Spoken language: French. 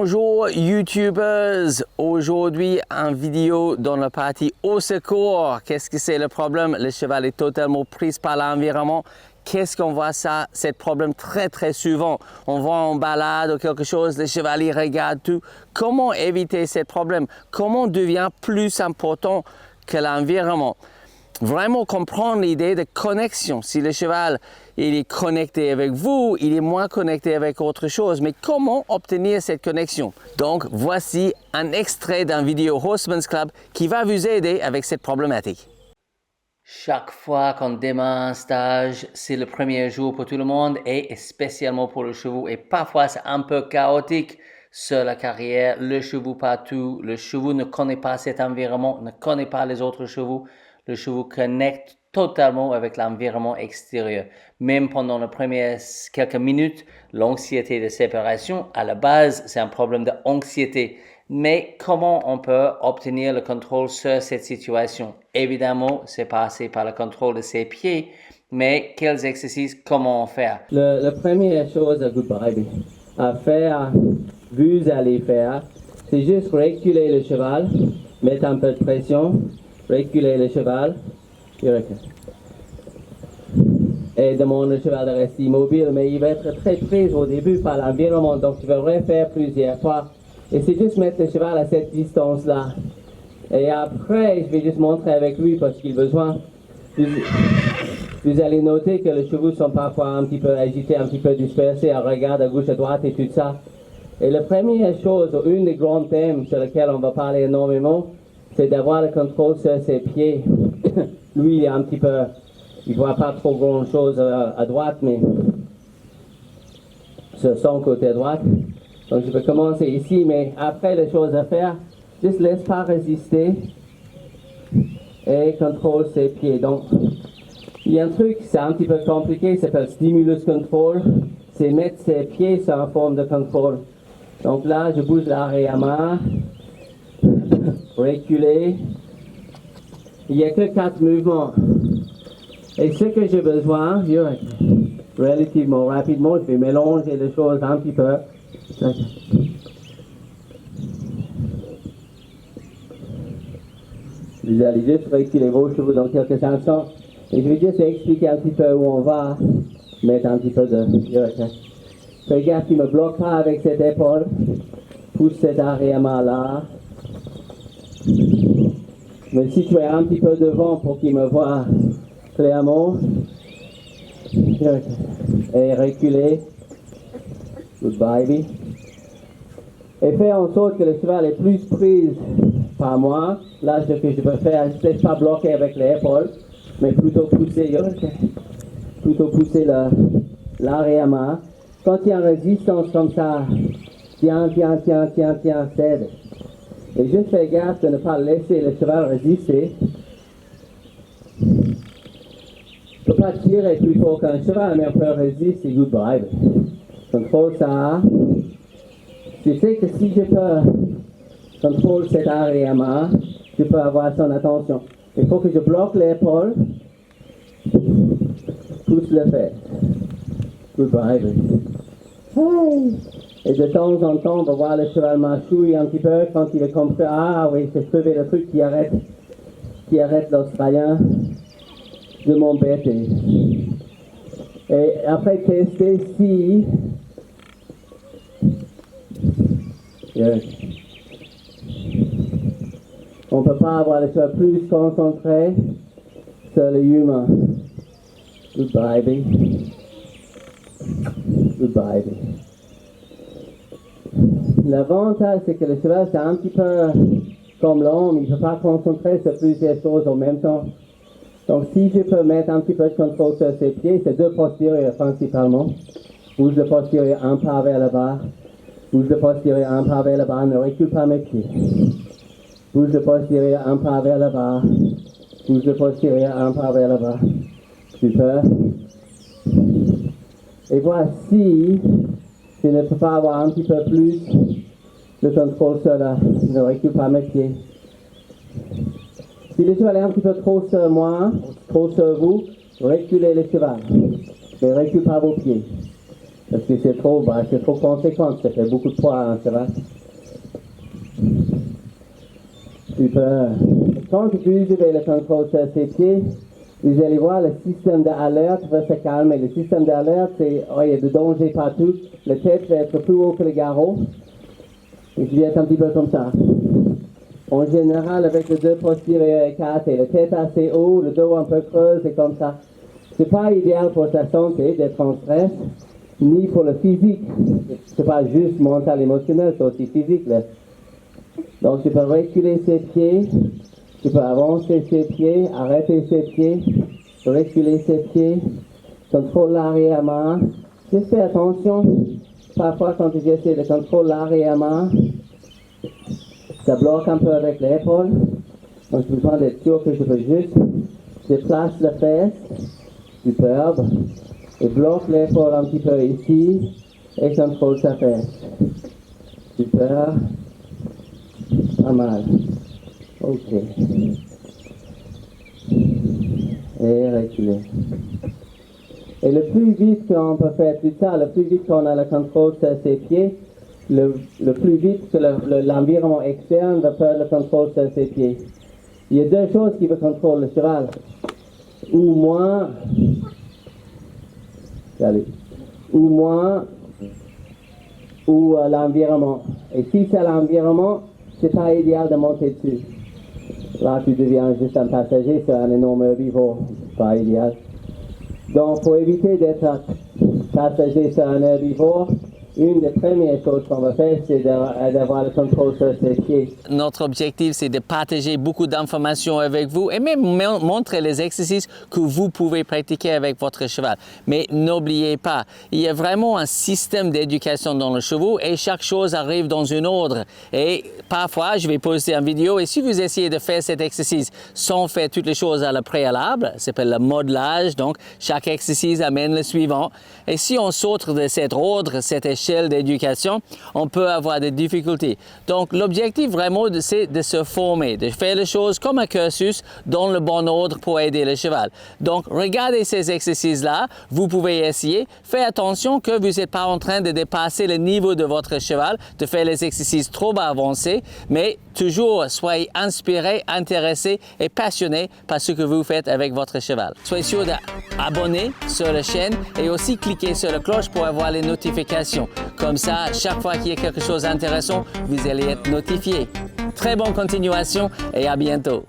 Bonjour YouTubers, aujourd'hui en vidéo dans la partie au secours. Qu'est-ce que c'est le problème? Le cheval est totalement pris par l'environnement. Qu'est-ce qu'on voit ça, ce problème très souvent? On voit en balade ou quelque chose, le cheval il regarde tout. Comment éviter ce problème? Comment devient plus important que l'environnement? Vraiment comprendre l'idée de connexion. Si le cheval il est connecté avec vous, il est moins connecté avec autre chose. Mais comment obtenir cette connexion? Donc, voici un extrait d'un vidéo Horseman's Club qui va vous aider avec cette problématique. Chaque fois qu'on démarre un stage, c'est le premier jour pour tout le monde et spécialement pour le cheval. Et parfois, c'est un peu chaotique sur la carrière. Le cheval partout, le cheval ne connaît pas cet environnement, ne connaît pas les autres chevaux. Le cheval connecte totalement avec l'environnement extérieur. Même pendant les premières quelques minutes, l'anxiété de séparation, à la base, c'est un problème d'anxiété. Mais comment on peut obtenir le contrôle sur cette situation? Évidemment, c'est passer par le contrôle de ses pieds, mais quels exercices, comment faire? La première chose à faire, vous allez faire, c'est juste reculer le cheval, mettre un peu de pression, reculer le cheval, et demander au cheval de rester immobile, mais il va être très pris au début par l'environnement, donc tu vas le refaire plusieurs fois. Et c'est juste mettre le cheval à cette distance-là. Et après, je vais juste montrer avec lui parce qu'il a besoin. Vous allez noter que les chevaux sont parfois un petit peu agités, un petit peu dispersés, on regarde à gauche, à droite et tout ça. Et la première chose, une des grands thèmes sur lesquels on va parler énormément, c'est d'avoir le contrôle sur ses pieds. Lui, il est un petit peu, il voit pas trop grand chose à droite, mais sur son côté à droite. Donc je vais commencer ici, mais après les choses à faire, juste laisse pas résister et contrôle ses pieds. Donc il y a un truc, c'est un petit peu compliqué, ça s'appelle stimulus control, c'est mettre ses pieds sur une forme de contrôle. Donc là, je bouge l'arrière-main, reculer. Il n'y a que 4 mouvements. Et ce que j'ai besoin, relativement rapidement, je vais mélanger les choses un petit peu. Vous allez juste reculer vos chevaux dans quelques instants. Et je vais juste expliquer un petit peu où on va mettre un petit peu de... Fais gaffe qu'il ne me bloque pas avec cette épaule. Pousse cette arrière-main là. Mais si tu es un petit peu devant pour qu'il me voie clairement. Et reculer. Good baby. Et fais en sorte que le cheval est plus pris par moi. Là, ce que je veux faire, je ne laisse pas bloquer avec l'épaule, mais plutôt pousser l'arrière-main. Quand il y a une résistance comme ça, tiens, cède. Et juste fais gaffe de ne pas laisser le cheval résister. On ne peut pas tirer plus fort qu'un cheval, mais on peut résister, good baby. Contrôle ça. Je sais que si je peux contrôler cette arrière-main, je peux avoir son attention. Il faut que je bloque l'épaule, pousse le fait. Good baby. Hey. Et de temps en temps, on va voir le cheval mâchouiller un petit peu quand il est compris. Ah oui, c'est trouvé le truc qui arrête l'Australien de m'embêter. Et après tester si on ne peut pas avoir le cheval plus concentré sur le humain. Good baby. Good baby. L'avantage, c'est que le cheval, c'est un petit peu comme l'homme, il ne peut pas concentrer sur plusieurs choses en même temps. Donc, si je peux mettre un petit peu de contrôle sur ses pieds, c'est 2 postérieurs principalement. Bouge le postérieur un pas vers le bas. Bouge le postérieur un pas vers le bas, ne recule pas mes pieds. Bouge le postérieur un pas vers le bas. Bouge le postérieur un pas vers le bas. Super. Et voici, je ne peux pas avoir un petit peu plus de contrôle sur la... Ne recule pas mes pieds. Si le cheval est un petit peu trop sur moi, trop sur vous, reculez le cheval. Mais recule pas vos pieds. Parce que c'est trop conséquent, ça fait beaucoup de poids à un cheval. Quand vous utilisez le contrôle sur ses pieds, vous allez voir le système d'alerte va se calmer. Le système d'alerte, c'est il y a du danger partout. La tête va être plus haut que le garrot. Et je vais être un petit peu comme ça. En général, avec le dos postérieur écarté, la tête assez haut, le dos un peu creux, c'est comme ça. C'est pas idéal pour sa santé d'être en stress, ni pour le physique. C'est pas juste mental, émotionnel, c'est aussi physique. Là. Donc, tu peux reculer ses pieds, tu peux avancer ses pieds, arrêter ses pieds, reculer ses pieds, contrôle l'arrière-main. Juste fais attention, parfois quand tu essaies de contrôler l'arrière-main, ça bloque un peu avec l'épaule. Donc, j'ai besoin d'être sûr que je peux juste déplacer la fesse, superbe, et bloque l'épaule un petit peu ici, et contrôle sa fesse. Super. Pas mal. Ok. Et reculer. Et le plus vite qu'on peut faire tout ça, le plus vite qu'on a le contrôle sur ses pieds, le plus vite que l'environnement externe va faire le contrôle sur ses pieds. Il y a deux choses qui vont contrôler le cheval. Ou moins, ou l'environnement. Et si c'est l'environnement, c'est pas idéal de monter dessus. Là, tu deviens juste un passager sur un énorme herbivore. Pas idéal. Donc, pour éviter d'être passager sur un herbivore, une des premières choses qu'on va faire, c'est d'avoir le contrôle sur ses pieds. Notre objectif, c'est de partager beaucoup d'informations avec vous et même montrer les exercices que vous pouvez pratiquer avec votre cheval. Mais n'oubliez pas, il y a vraiment un système d'éducation dans le cheval et chaque chose arrive dans un ordre. Et parfois, je vais poster une vidéo et si vous essayez de faire cet exercice sans faire toutes les choses à la préalable, ça s'appelle le modelage, donc chaque exercice amène le suivant. Et si on saute de cet ordre, cette échelle d'éducation, on peut avoir des difficultés. Donc, l'objectif vraiment, c'est de se former, de faire les choses comme un cursus dans le bon ordre pour aider le cheval. Donc, regardez ces exercices-là, vous pouvez essayer. Faites attention que vous n'êtes pas en train de dépasser le niveau de votre cheval, de faire les exercices trop avancés, mais toujours soyez inspiré, intéressé et passionné par ce que vous faites avec votre cheval. Soyez sûr d'abonner sur la chaîne et aussi cliquer sur la cloche pour avoir les notifications. Comme ça, chaque fois qu'il y a quelque chose d'intéressant, vous allez être notifié. Très bonne continuation et à bientôt.